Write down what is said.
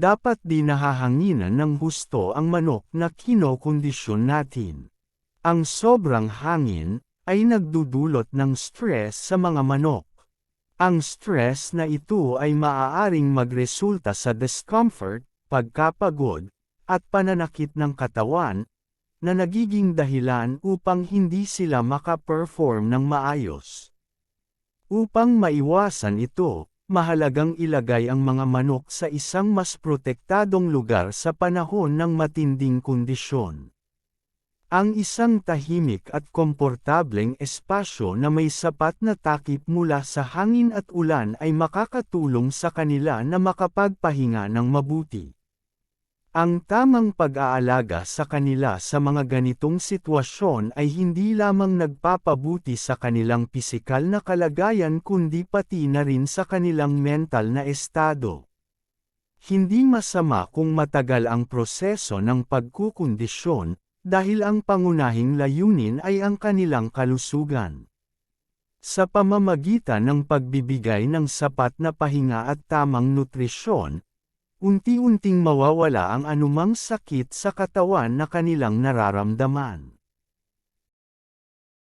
dapat din nahahanginan ng husto ang manok na kinokondisyon natin. Ang sobrang hangin ay nagdudulot ng stress sa mga manok. Ang stress na ito ay maaaring magresulta sa discomfort, pagkapagod, at pananakit ng katawan, na nagiging dahilan upang hindi sila makaperform ng maayos. Upang maiwasan ito, mahalagang ilagay ang mga manok sa isang mas protektadong lugar sa panahon ng matinding kondisyon. Ang isang tahimik at komportableng espasyo na may sapat na takip mula sa hangin at ulan ay makakatulong sa kanila na makapagpahinga ng mabuti. Ang tamang pag-aalaga sa kanila sa mga ganitong sitwasyon ay hindi lamang nagpapabuti sa kanilang pisikal na kalagayan kundi pati na rin sa kanilang mental na estado. Hindi masama kung matagal ang proseso ng pagkukondisyon, dahil ang pangunahing layunin ay ang kanilang kalusugan. Sa pamamagitan ng pagbibigay ng sapat na pahinga at tamang nutrisyon, unti-unting mawawala ang anumang sakit sa katawan na kanilang nararamdaman.